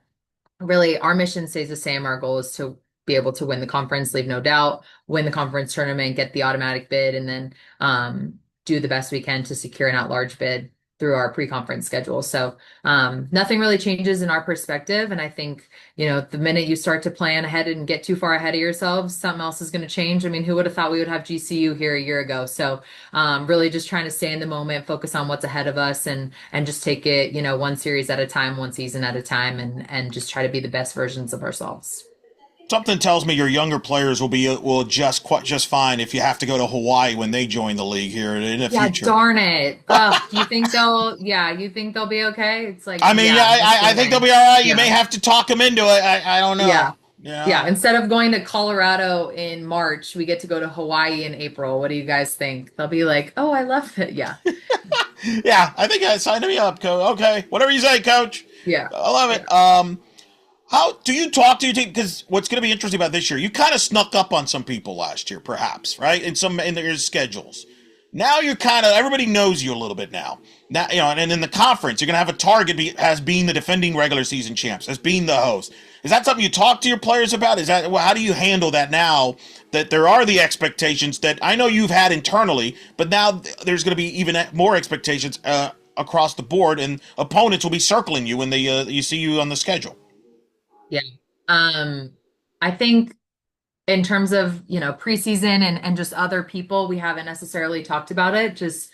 really our mission stays the same. Our goal is to be able to win the conference, leave no doubt, win the conference tournament, get the automatic bid, and then do the best we can to secure an at-large bid through our pre-conference schedule. So nothing really changes in our perspective. And I think, the minute you start to plan ahead and get too far ahead of yourselves, something else is going to change. I mean, who would have thought we would have GCU here a year ago? So really just trying to stay in the moment, focus on what's ahead of us, and just take it, one series at a time, one season at a time, and just try to be the best versions of ourselves. Something tells me your younger players will adjust quite just fine if you have to go to Hawaii when they join the league here in the Yeah, future. darn it. You think they'll be okay? It's like, I mean, yeah, yeah, just I think they'll be kidding. all right. You may Yeah. have to talk them into it. I don't know. Yeah. Yeah. Yeah. Instead of going to Colorado in March, we get to go to Hawaii in April. What do you guys think? They'll be like, oh, I love it. Yeah. Yeah, I think I signed me up, coach. Okay, whatever you say, coach. Yeah. I love Yeah. it. How do you talk to your team? Because what's going to be interesting about this year, you kind of snuck up on some people last year, perhaps, right? In their schedules. Now you're kind of everybody knows you a little bit now. Now and in the conference, you're going to have a target as being the defending regular season champs, as being the host. Is that something you talk to your players about? How do you handle that now that there are the expectations that I know you've had internally, but now there's going to be even more expectations across the board, and opponents will be circling you when they you see you on the schedule. Yeah. I think in terms of, preseason and just other people, we haven't necessarily talked about it. Just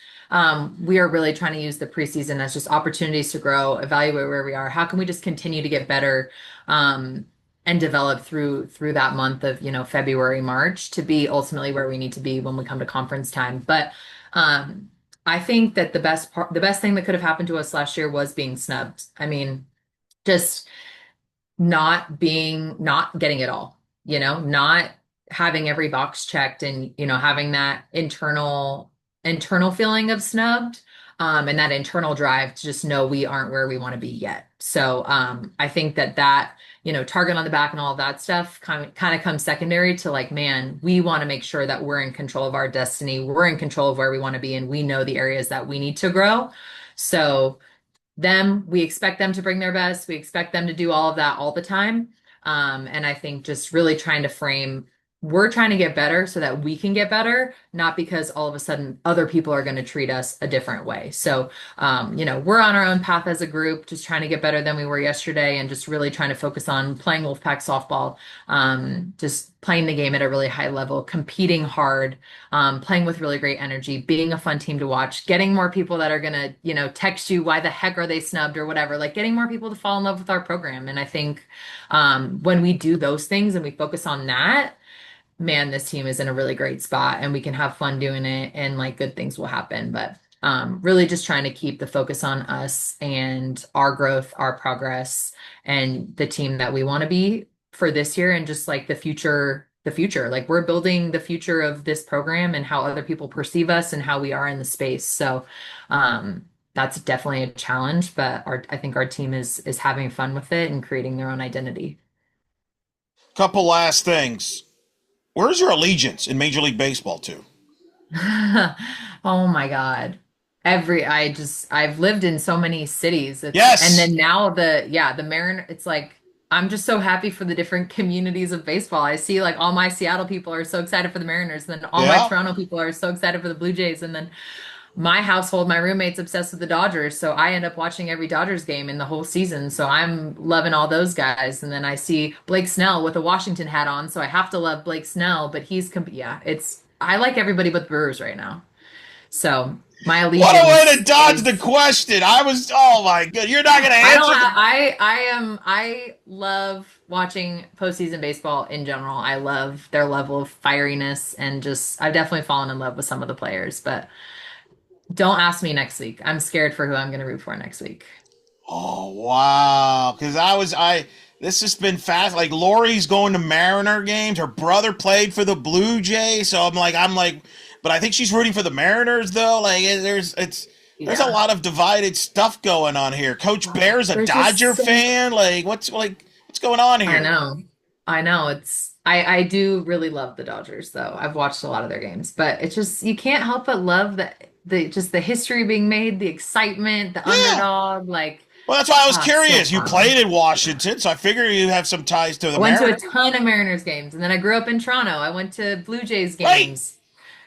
we are really trying to use the preseason as just opportunities to grow, evaluate where we are. How can we just continue to get better and develop through that month of, February, March to be ultimately where we need to be when we come to conference time. But I think that the best thing that could have happened to us last year was being snubbed. I mean, just not getting it all, not having every box checked and, having that internal feeling of snubbed, and that internal drive to just know we aren't where we want to be yet. So, I think that, target on the back and all of that stuff kind of comes secondary to like, man, we want to make sure that we're in control of our destiny. We're in control of where we want to be, and we know the areas that we need to grow. So, we expect them to bring their best. We expect them to do all of that all the time. And I think just really trying to frame, we're trying to get better so that we can get better, not because all of a sudden other people are going to treat us a different way. So, we're on our own path as a group, just trying to get better than we were yesterday, and just really trying to focus on playing Wolfpack softball, just playing the game at a really high level, competing hard, playing with really great energy, being a fun team to watch, getting more people that are going to, text you, why the heck are they snubbed or whatever, like getting more people to fall in love with our program. And I think when we do those things and we focus on that, man, this team is in a really great spot and we can have fun doing it, and like good things will happen. But really just trying to keep the focus on us and our growth, our progress, and the team that we want to be for this year, and just like the future. Like we're building the future of this program and how other people perceive us and how we are in the space. So that's definitely a challenge, but I think our team is having fun with it and creating their own identity. Couple last things. Where's your allegiance in Major League Baseball to? Oh my God. I've lived in so many cities. And Yes. then now the Mariner, it's like, I'm just so happy for the different communities of baseball. I see like all my Seattle people are so excited for the Mariners, and then all my Yeah. Toronto people are so excited for the Blue Jays. And then my household, my roommate's obsessed with the Dodgers. So I end up watching every Dodgers game in the whole season. So I'm loving all those guys. And then I see Blake Snell with a Washington hat on. So I have to love Blake Snell, but I like everybody but the Brewers right now. So my What a way to allegiance dodge the is, question. Oh my God. You're not going to I don't answer have, the. I love watching postseason baseball in general. I love their level of fieriness, and just, I've definitely fallen in love with some of the players, but don't ask me next week. I'm scared for who I'm going to root for next week. Oh, wow. Because this has been fast. Like Lori's going to Mariner games. Her brother played for the Blue Jays. So I'm like, but I think she's rooting for the Mariners though. Like there's a Yeah. lot of divided stuff going on here. Coach Bear's a There's just Dodger so fan. What's going on I here? know. I know. I do really love the Dodgers though. I've watched a lot of their games, but it's just, you can't help but love the history being made, the excitement, the Yeah. underdog, like, Well, that's why I was it's so curious. You fun. played in Washington, so I figure you have some ties to the I went to a Mariners. ton of Mariners games, and then I grew up in Toronto. I went to Blue Jays Wait, games.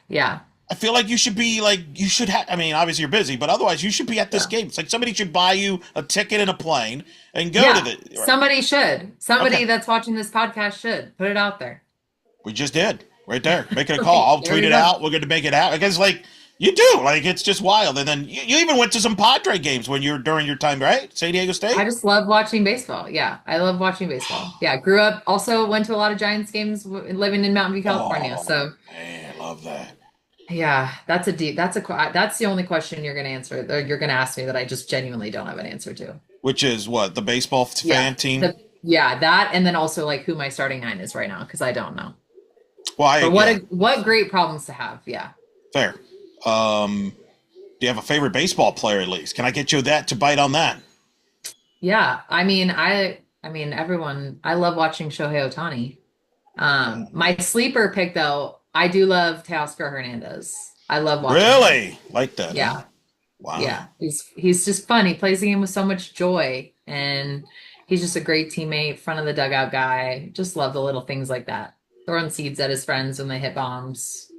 Yeah. I feel like you should be like you should have. I mean, obviously you're busy, but otherwise you should be at this Yeah. game. It's like somebody should buy you a ticket and a plane and go to Yeah. the. Right. Somebody should. Okay, Somebody that's watching this podcast should put it out there. we just did right there. Making a call. I'll There tweet we it go. out. We're going to make it happen. Because like you do, like it's just wild. And then you even went to some Padre games when you were during your time, right? San Diego I State. just love watching baseball. Yeah, I love watching baseball. Yeah, grew up, also went to a lot of Giants games living in Mountain View, California. Oh So, man, I love that. yeah, that's the only question you're going to answer, or you're going to ask me that I just genuinely don't have an answer to. Which is what the baseball Yeah. fan team. Yeah, that and then also like who my starting nine is right now because I don't know. Well, But what yeah, what great problems to have. Yeah. fair. Do you have a favorite baseball player at least? Can I get you that to bite on that? Yeah, I mean everyone I love watching Shohei Ohtani. My sleeper pick though, I do love Teoscar Hernandez. I love watching him. Really? Like that, huh? Yeah. Wow. Yeah. He's just fun. He plays the game with so much joy and he's just a great teammate, front of the dugout guy. Just love the little things like that. Throwing seeds at his friends when they hit bombs.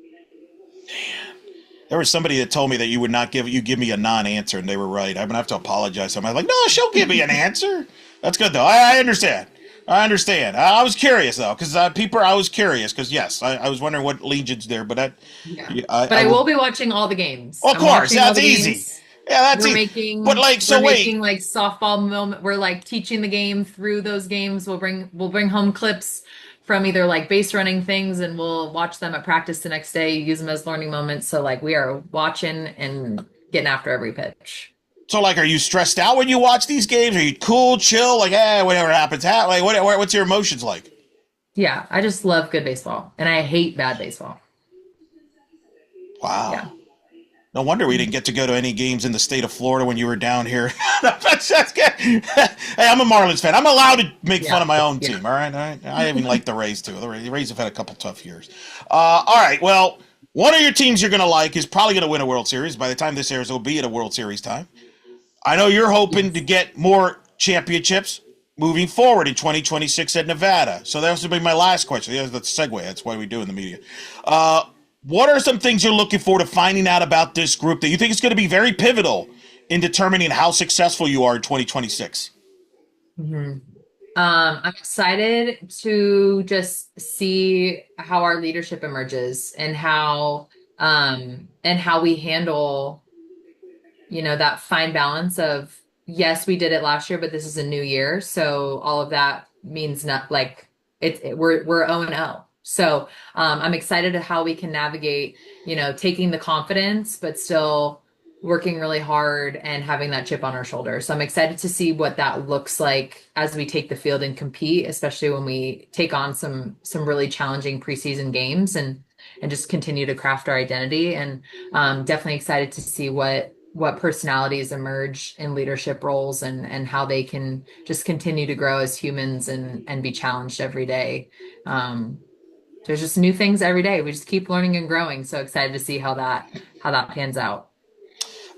There was somebody that told me that you give me a non-answer, and they were right. I'm gonna have to apologize. I'm like, no, she'll give me an answer. That's good though. I understand. I understand. I was curious though, because I was curious because yes, I was wondering what legions there, but Yeah. yeah, But I will be watching all the games. of I'm course, watching all that's the easy. games. Yeah, that's We're easy. making But like, we're so making wait, like softball moment. We're like teaching the game through those games. We'll bring home clips from either like base running things and we'll watch them at practice the next day, use them as learning moments. So like we are watching and getting after every pitch. so like, are you stressed out when you watch these games? Are you cool, chill, like, whatever happens, like, what's your emotions like? Yeah, I just love good baseball and I hate bad baseball. Wow. Yeah. No wonder we didn't get to go to any games in the state of Florida when you were down here. That's good. Hey, I'm a Marlins fan. I'm allowed to make fun Yeah. of my own Yeah. team. All right. All right. I even like the Rays too. The Rays have had a couple tough years. All right. Well, one of your teams you're going to like is probably going to win a World Series. By the time this airs, it'll be at a World Series time. I know you're hoping to Yes. get more championships moving forward in 2026 at Nevada. So that was be my last question. That's the segue. That's why we do in the media. What are some things you're looking for to finding out about this group that you think is going to be very pivotal in determining how successful you are in 2026? Mhm. I'm excited to just see how our leadership emerges and how we handle, that fine balance of yes, we did it last year, but this is a new year. So all of that means not like we're 0-0. So I'm excited to how we can navigate, taking the confidence, but still working really hard and having that chip on our shoulder. So I'm excited to see what that looks like as we take the field and compete, especially when we take on some really challenging preseason games and just continue to craft our identity. And definitely excited to see what personalities emerge in leadership roles and how they can just continue to grow as humans and be challenged every day. There's just new things every day. We just keep learning and growing. So excited to see how that pans out.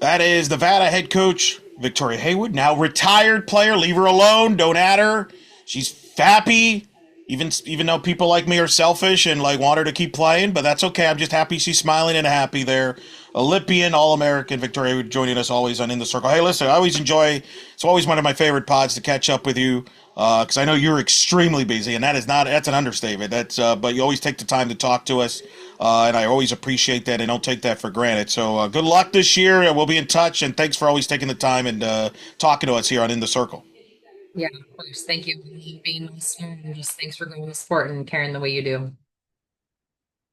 That is Nevada head coach Victoria Hayward, now retired player. Leave her alone. Don't add her. She's happy, even though people like me are selfish and like want her to keep playing. But that's okay. I'm just happy she's smiling and happy there. Olympian, All-American Victoria Hayward joining us always on In the Circle. Hey, listen, I always enjoy. It's always one of my favorite pods to catch up with you because I know you're extremely busy, and that's an understatement. But you always take the time to talk to us. And I always appreciate that and don't take that for granted. So good luck this year. We'll be in touch. And thanks for always taking the time and talking to us here on In the Circle. Yeah, of course. Thank you for being a listener and just thanks for going to sport and caring the way you do.